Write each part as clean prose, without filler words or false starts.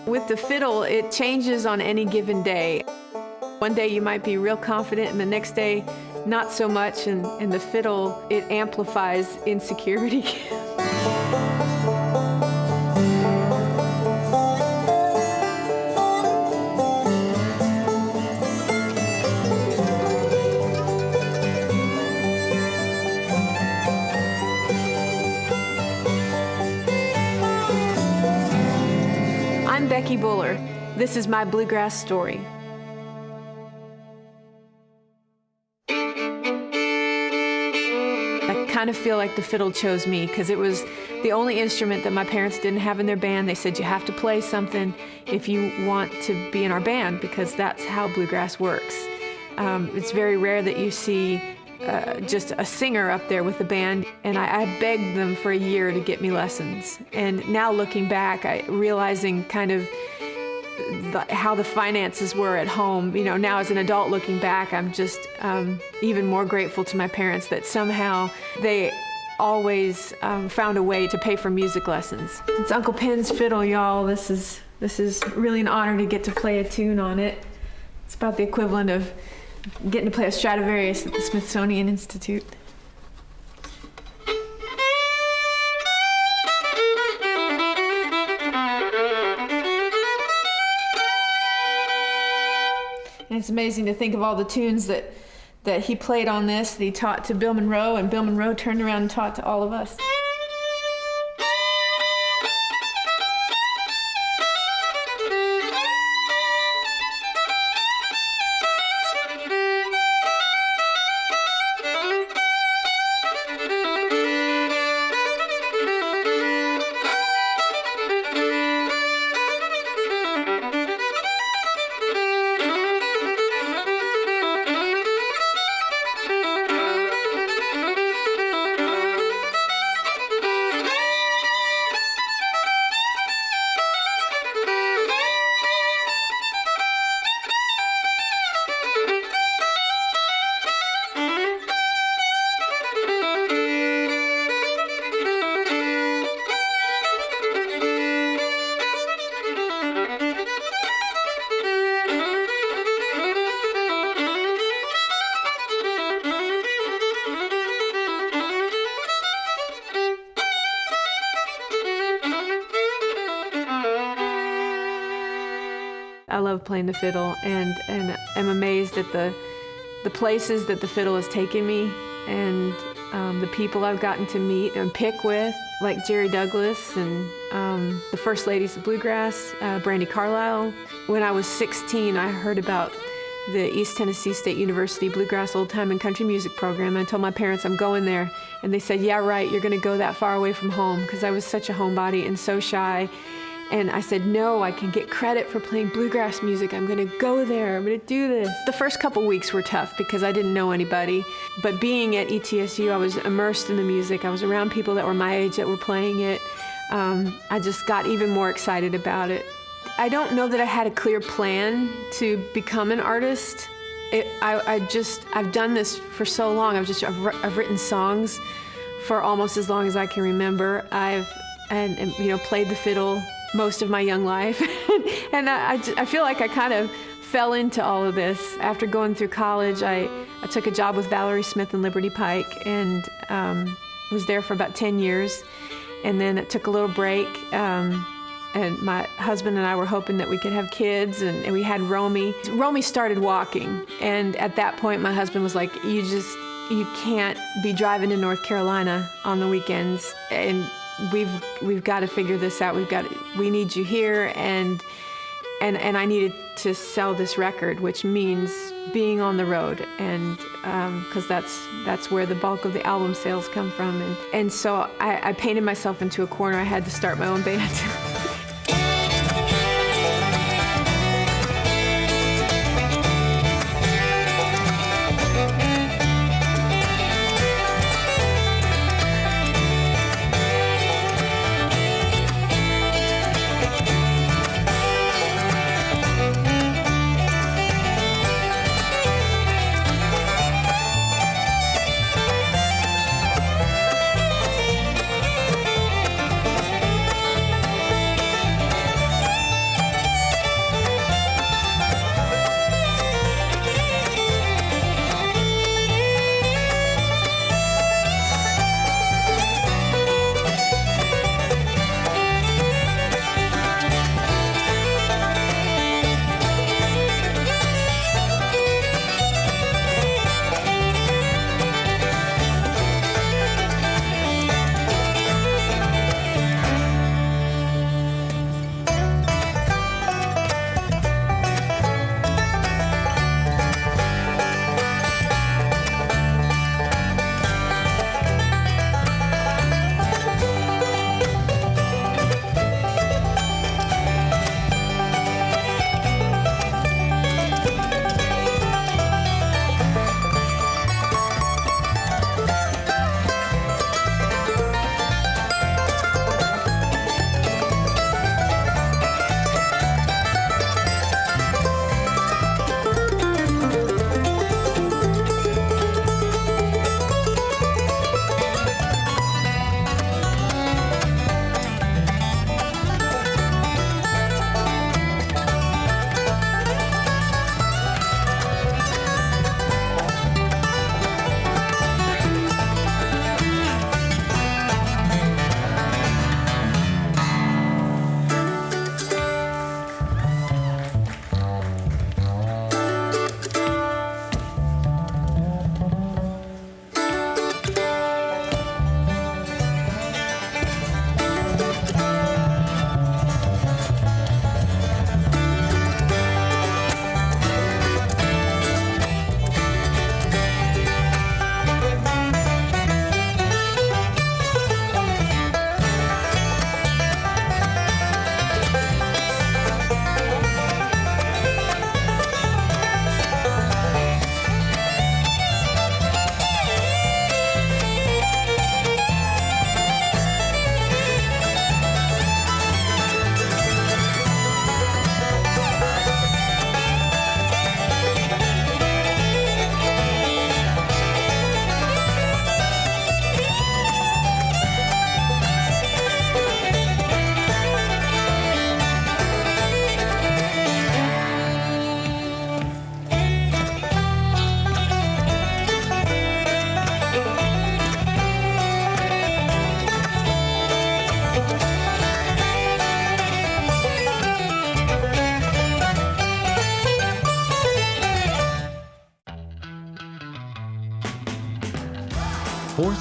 With the fiddle, it changes on any given day. One day you might be real confident, and the next day not so much, and the fiddle, it amplifies insecurity. I'm Becky Buller. This is My Bluegrass Story. I kind of feel like the fiddle chose me because it was the only instrument that my parents didn't have in their band. They said, you have to play something if you want to be in our band, because that's how bluegrass works. It's very rare that you see just a singer up there with the band, and I begged them for a year to get me lessons. And now looking back, realizing kind of how the finances were at home, you know, now as an adult looking back, I'm just even more grateful to my parents that somehow they always found a way to pay for music lessons. It's Uncle Pen's fiddle, y'all. This is really an honor to get to play a tune on it. It's about the equivalent of getting to play a Stradivarius at the Smithsonian Institute. And it's amazing to think of all the tunes that he played on this, that he taught to Bill Monroe, and Bill Monroe turned around and taught to all of us. I love playing the fiddle, and I'm amazed at the places that the fiddle has taken me, and the people I've gotten to meet and pick with, like Jerry Douglas and the First Ladies of Bluegrass, Brandi Carlile. When I was 16, I heard about the East Tennessee State University Bluegrass Old Time and Country Music Program. I told my parents I'm going there, and they said, yeah, right, you're gonna go that far away from home, because I was such a homebody and so shy. And I said, no, I can get credit for playing bluegrass music. I'm gonna go there, I'm gonna do this. The first couple weeks were tough because I didn't know anybody. But being at ETSU, I was immersed in the music. I was around people that were my age that were playing it. I just got even more excited about it. I don't know that I had a clear plan to become an artist. I've done this for so long. I've written songs for almost as long as I can remember. I've played the fiddle most of my young life. And I feel like I kind of fell into all of this. After going through college, I took a job with Valerie Smith and Liberty Pike, and was there for about 10 years. And then it took a little break, and my husband and I were hoping that we could have kids, and we had Romy. Romy started walking, and at that point my husband was like, you can't be driving to North Carolina on the weekends, and we've got to figure this out. We need you here, and I needed to sell this record, which means being on the road, and because that's where the bulk of the album sales come from, and so I painted myself into a corner. I had to start my own band.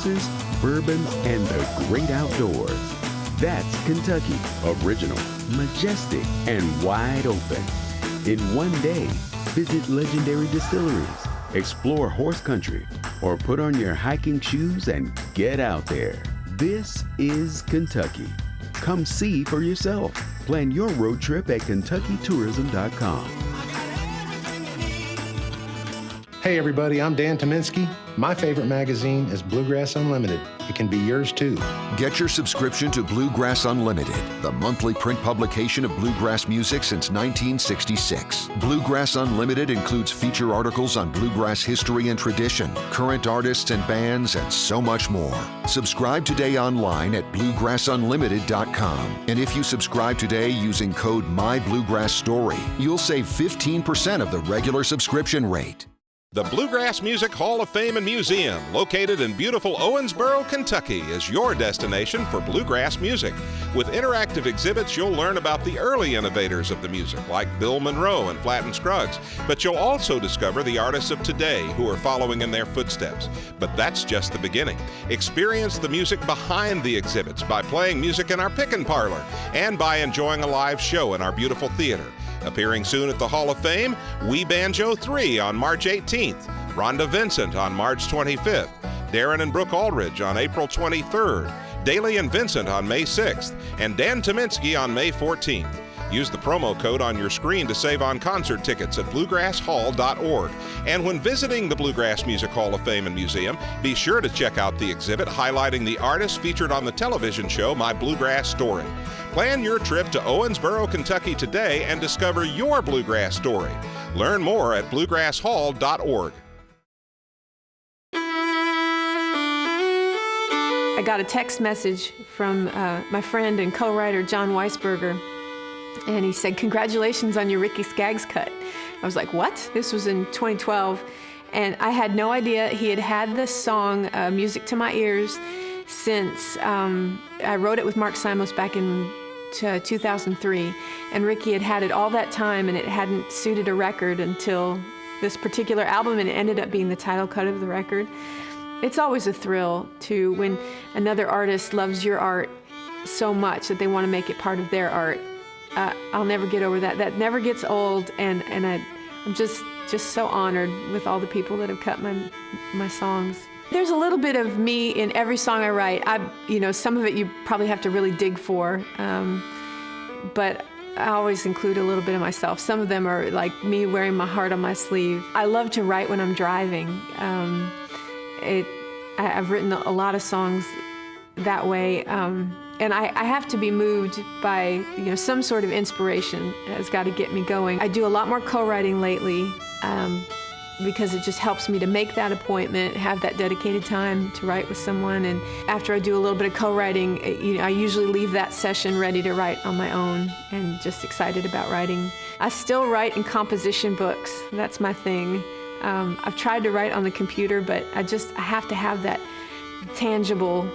horses, bourbon, and the great outdoors. That's Kentucky, original, majestic, and wide open. In one day, visit legendary distilleries, explore horse country, or put on your hiking shoes and get out there. This is Kentucky. Come see for yourself. Plan your road trip at KentuckyTourism.com. Hey everybody, I'm Dan Tominski. My favorite magazine is Bluegrass Unlimited. It can be yours too. Get your subscription to Bluegrass Unlimited, the monthly print publication of bluegrass music since 1966. Bluegrass Unlimited includes feature articles on bluegrass history and tradition, current artists and bands, and so much more. Subscribe today online at bluegrassunlimited.com. And if you subscribe today using code My Bluegrass Story, you'll save 15% of the regular subscription rate. The Bluegrass Music Hall of Fame and Museum, located in beautiful Owensboro, Kentucky, is your destination for bluegrass music. With interactive exhibits, you'll learn about the early innovators of the music, like Bill Monroe and Flatt & Scruggs. But you'll also discover the artists of today who are following in their footsteps. But that's just the beginning. Experience the music behind the exhibits by playing music in our pick-and parlor and by enjoying a live show in our beautiful theater. Appearing soon at the Hall of Fame, We Banjo 3 on March 18th, Rhonda Vincent on March 25th, Darren and Brooke Aldridge on April 23rd, Daly and Vincent on May 6th, and Dan Tominski on May 14th. Use the promo code on your screen to save on concert tickets at bluegrasshall.org. And when visiting the Bluegrass Music Hall of Fame and Museum, be sure to check out the exhibit highlighting the artists featured on the television show My Bluegrass Story. Plan your trip to Owensboro, Kentucky today and discover your bluegrass story. Learn more at bluegrasshall.org. I got a text message from my friend and co-writer John Weisberger, and he said, "Congratulations on your Ricky Skaggs cut." I was like, what? This was in 2012, and I had no idea he had had this song, Music to My Ears, since I wrote it with Mark Simos back in 2003, and Ricky had it all that time, and it hadn't suited a record until this particular album, and it ended up being the title cut of the record. It's always a thrill to when another artist loves your art so much that they want to make it part of their art. I'll never get over that. That never gets old, and I'm just so honored with all the people that have cut my songs. There's a little bit of me in every song I write. Some of it you probably have to really dig for, but I always include a little bit of myself. Some of them are like me wearing my heart on my sleeve. I love to write when I'm driving. I've written a lot of songs that way, and I have to be moved by some sort of inspiration. Has got to get me going. I do a lot more co-writing lately. Because it just helps me to make that appointment, have that dedicated time to write with someone. And after I do a little bit of co-writing, I usually leave that session ready to write on my own and just excited about writing. I still write in composition books. That's my thing. I've tried to write on the computer, but I have to have that tangible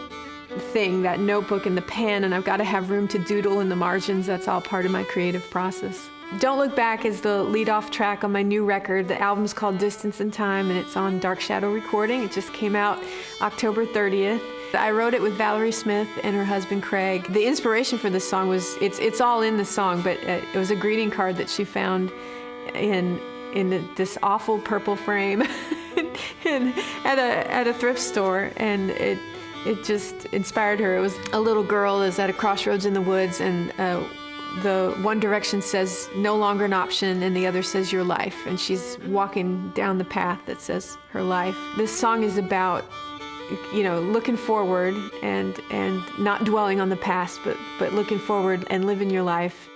thing, that notebook and the pen, and I've got to have room to doodle in the margins. That's all part of my creative process. Don't Look Back is the lead-off track on my new record. The album's called Distance and Time, and it's on Dark Shadow Recording. It just came out October 30th. I wrote it with Valerie Smith and her husband Craig. The inspiration for this song was, it's all in the song, but it was a greeting card that she found in this awful purple frame at a thrift store, and it just inspired her. It was a little girl is at a crossroads in the woods, and the one direction says no longer an option, and the other says your life, and she's walking down the path that says her life. This song is about looking forward and not dwelling on the past, but looking forward and living your life.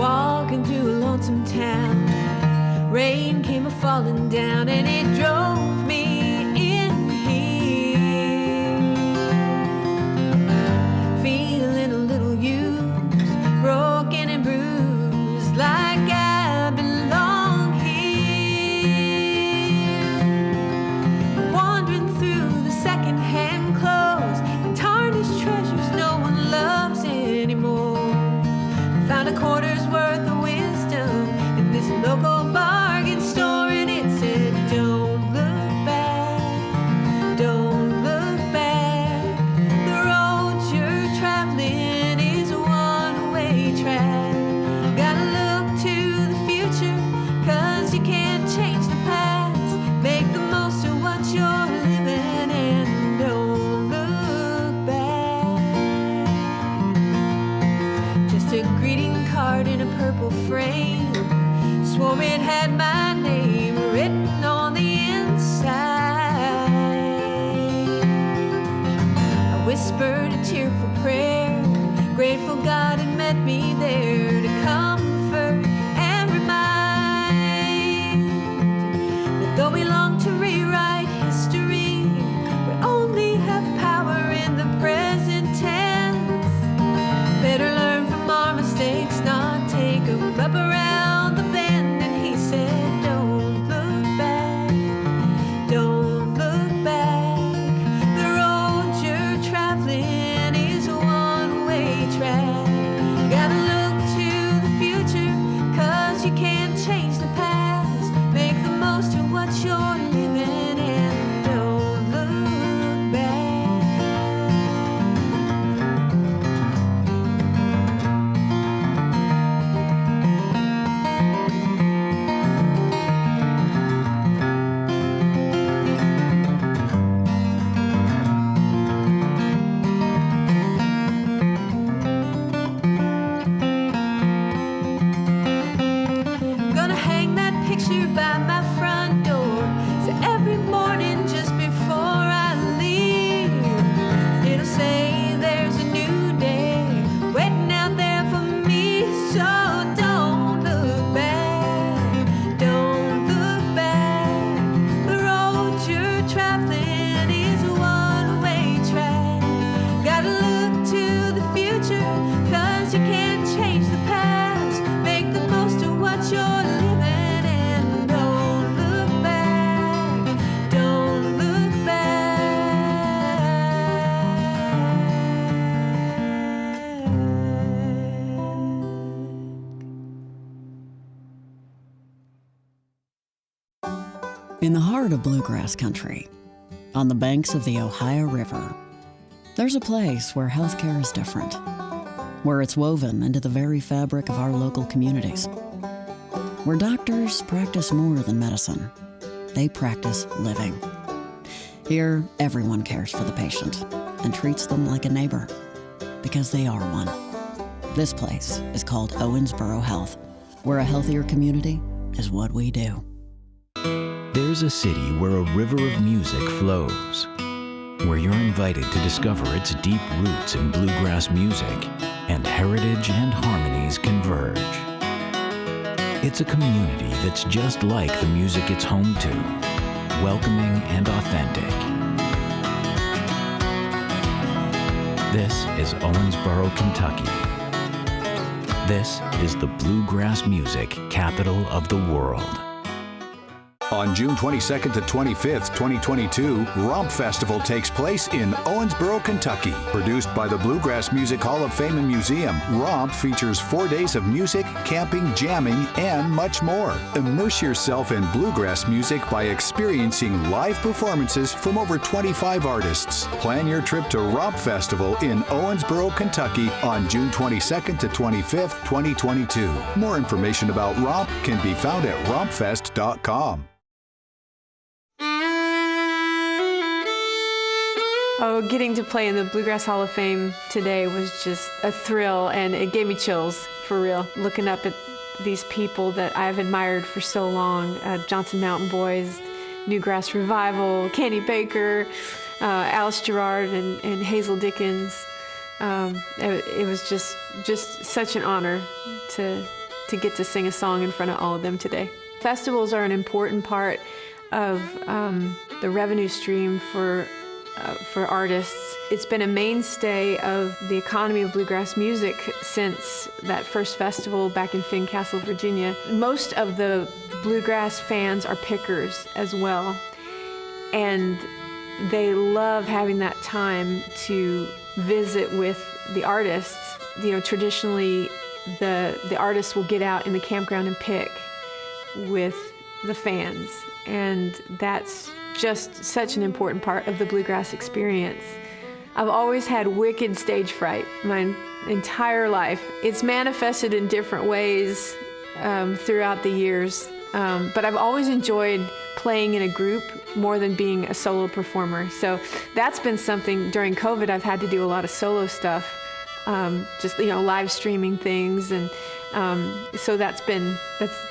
Walking through a lonesome town, rain came a-falling down, and it drove me in here, feeling a little used, broken and bruised, like I belong here, wandering through the second-hand clothes and tarnished treasures no one loves anymore. Found a quarter's worth of wisdom in this local bargain store, and it said, don't look back, don't look purple frame. Swore it had my name written on the inside. I whispered a tearful prayer, grateful God had met me there to comfort and remind that though we long to rewrite history, we only have power in the present tense. Better learn from our mistakes, not take them up around the bend. And he said, don't look back, don't look back. The road you're traveling is a one-way track. Gotta look to the future, 'cause you can't change the past. Make the most of what you're living and don't look back. Gonna hang that picture by my front door, so every morning just before I leave, it'll say there's a new day waiting out there for me. So don't look back, don't look back. The road you're traveling is a one-way track. Gotta look to the future, 'cause you can't change the past. Make the most of what you're living and don't look back, don't look back. In the heart of bluegrass country, on the banks of the Ohio River, there's a place where healthcare is different, where it's woven into the very fabric of our local communities, where doctors practice more than medicine. They practice living. Here, everyone cares for the patient and treats them like a neighbor, because they are one. This place is called Owensboro Health, where a healthier community is what we do. There's a city where a river of music flows, where you're invited to discover its deep roots in bluegrass music, and heritage and harmonies converge. It's a community that's just like the music it's home to, welcoming and authentic. This is Owensboro, Kentucky. This is the bluegrass music capital of the world. On June 22nd to 25th, 2022, ROMP Festival takes place in Owensboro, Kentucky. Produced by the Bluegrass Music Hall of Fame and Museum, ROMP features 4 days of music, camping, jamming, and much more. Immerse yourself in bluegrass music by experiencing live performances from over 25 artists. Plan your trip to ROMP Festival in Owensboro, Kentucky on June 22nd to 25th, 2022. More information about ROMP can be found at rompfest.com. Oh, getting to play in the Bluegrass Hall of Fame today was just a thrill, and it gave me chills, for real. Looking up at these people that I've admired for so long, Johnson Mountain Boys, Newgrass Revival, Kenny Baker, Alice Gerard, and Hazel Dickens. It was just such an honor to get to sing a song in front of all of them today. Festivals are an important part of the revenue stream for artists. It's been a mainstay of the economy of bluegrass music since that first festival back in Fincastle, Virginia. Most of the bluegrass fans are pickers as well, and they love having that time to visit with the artists. You know, traditionally, the artists will get out in the campground and pick with the fans, and that's just such an important part of the bluegrass experience. I've always had wicked stage fright my entire life. It's manifested in different ways throughout the years, but I've always enjoyed playing in a group more than being a solo performer. So that's been something. During COVID, I've had to do a lot of solo stuff. just live streaming things, and so that's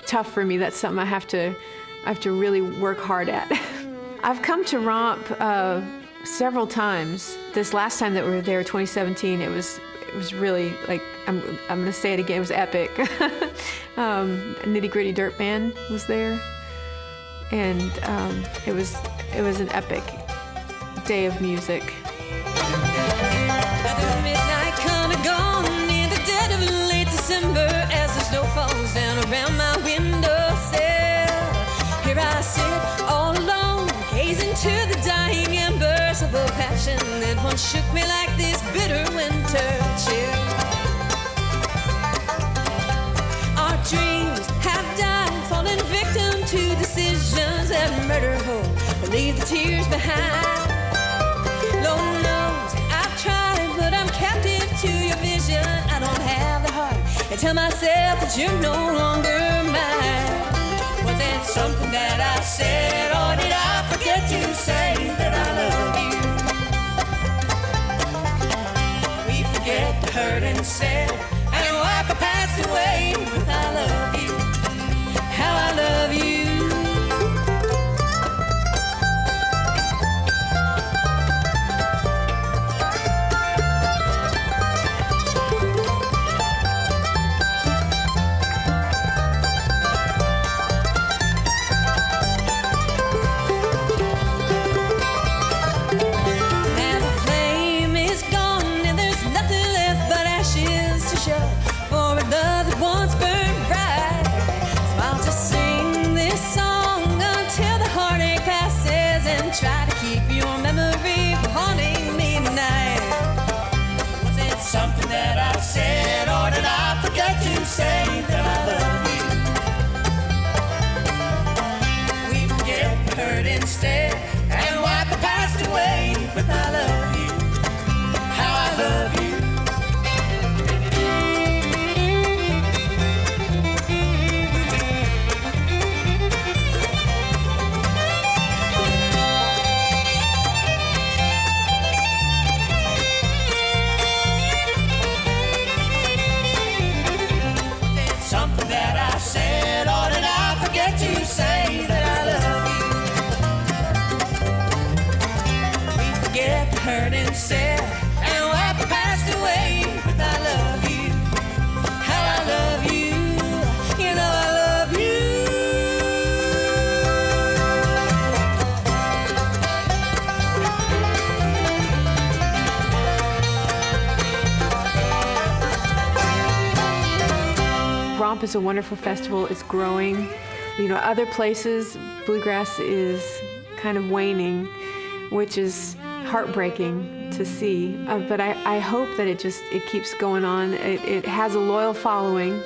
tough for me. That's something I have to really work hard at. I've come to ROMP several times. This last time that we were there, 2017, it was really, like, I'm going to say it again, it was epic. Nitty Gritty Dirt Band was there, and it was an epic day of music. The midnight come and gone in the dead of late December, as the snow falls down around my windowsill. Here I sit all alone, gazing to the dying embers of a passion that once shook me like this bitter winter chill. Our dreams have died, fallen victim to decisions that murder hope, but leave the tears behind. Lord knows I've tried, but I'm captive to your vision. I don't have the heart to tell myself that you're no longer mine. Was it something that I said, or did I forget to say that I love you? We forget the hurt and said, and wipe the past away with I love you, how I love you. Say that I love you. We forget the hurt instead and wipe the past away with I love you, how I love you. Say that I love you. We forget the hurt instead and wipe the past away with I love you, how I love you, you know I love you. ROMP is a wonderful festival. It's growing. Other places, bluegrass is kind of waning, which is heartbreaking to see. But I hope that it keeps going on. It has a loyal following.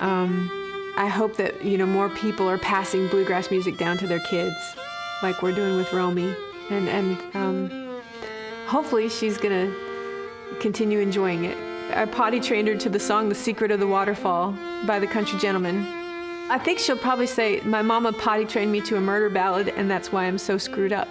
I hope that more people are passing bluegrass music down to their kids, like we're doing with Romy, and hopefully she's gonna continue enjoying it. I potty trained her to the song "The Secret of the Waterfall" by the Country Gentlemen. I think she'll probably say, my mama potty trained me to a murder ballad, and that's why I'm so screwed up.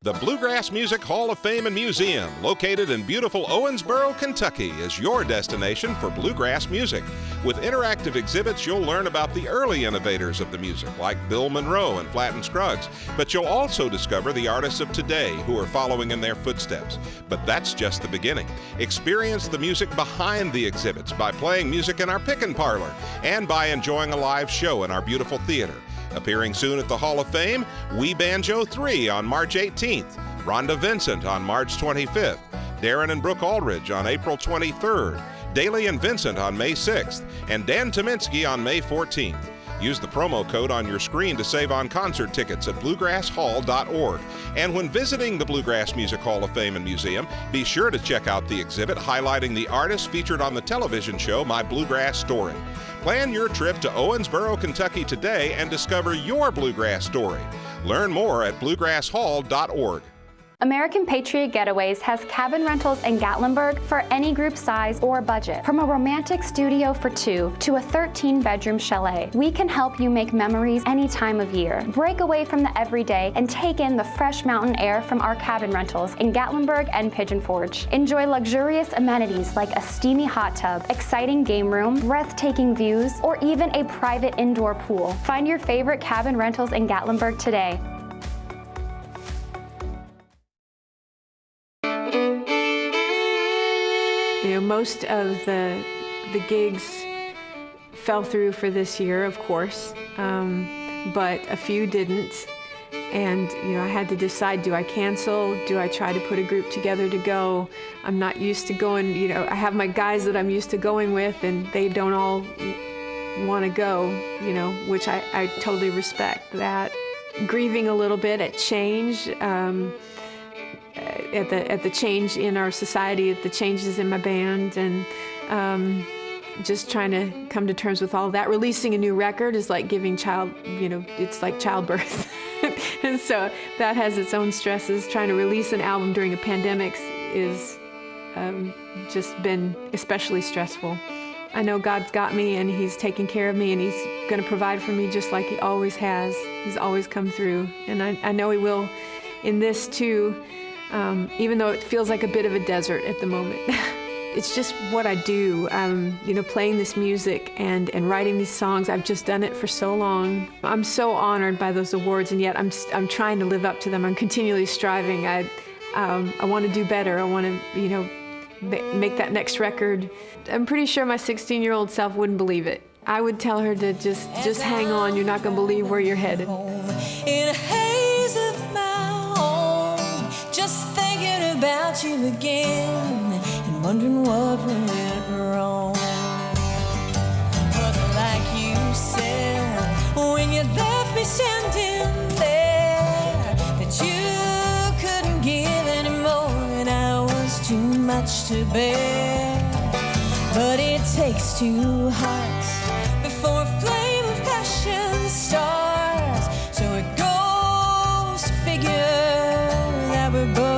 The Bluegrass Music Hall of Fame and Museum, located in beautiful Owensboro, Kentucky, is your destination for bluegrass music. With interactive exhibits, you'll learn about the early innovators of the music, like Bill Monroe and Flatt and Scruggs. But you'll also discover the artists of today who are following in their footsteps. But that's just the beginning. Experience the music behind the exhibits by playing music in our pick-and parlor and by enjoying a live show in our beautiful theater. Appearing soon at the Hall of Fame, We Banjo 3 on March 18th, Rhonda Vincent on March 25th, Darren and Brooke Aldridge on April 23rd, Daly and Vincent on May 6th, and Dan Tominski on May 14th. Use the promo code on your screen to save on concert tickets at bluegrasshall.org. And when visiting the Bluegrass Music Hall of Fame and Museum, be sure to check out the exhibit highlighting the artists featured on the television show My Bluegrass Story. Plan your trip to Owensboro, Kentucky today and discover your bluegrass story. Learn more at bluegrasshall.org. American Patriot Getaways has cabin rentals in Gatlinburg for any group size or budget. From a romantic studio for 2 to a 13-bedroom chalet, we can help you make memories any time of year. Break away from the everyday and take in the fresh mountain air from our cabin rentals in Gatlinburg and Pigeon Forge. Enjoy luxurious amenities like a steamy hot tub, exciting game room, breathtaking views, or even a private indoor pool. Find your favorite cabin rentals in Gatlinburg today. You know, most of the gigs fell through for this year, of course, but a few didn't. And, you know, I had to decide, do I cancel? Do I try to put a group together to go? I'm not used to going, you know, I have my guys that I'm used to going with, and they don't all want to go, you know, which I totally respect that. Grieving a little bit at change, at the change in our society, at the changes in my band, and just trying to come to terms with all that. Releasing a new record is like giving it's like childbirth. And so that has its own stresses. Trying to release an album during a pandemic is just been especially stressful. I know God's got me, and He's taking care of me, and He's going to provide for me just like He always has. He's always come through, and I know He will in this too, even though it feels like a bit of a desert at the moment. It's just what I do, you know, playing this music and writing these songs. I've just done it for so long. I'm so honored by those awards, and yet I'm trying to live up to them. I'm continually striving. I want to do better. I want to, you know, make that next record. I'm pretty sure my 16-year-old self wouldn't believe it. I would tell her to just hang on. You're not going to believe where you're headed. In a haze of my home, just thinking about you again. Wondering what went wrong. But like you said, when you left me standing there, that you couldn't give anymore, and I was too much to bear. But it takes two hearts before a flame of passion starts. So it goes to figure that we're both.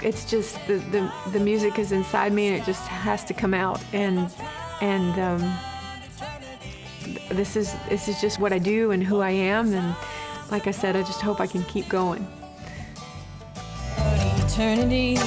It's just the music is inside me, and it just has to come out. And this is just what I do and who I am. And like I said, I just hope I can keep going. Eternity.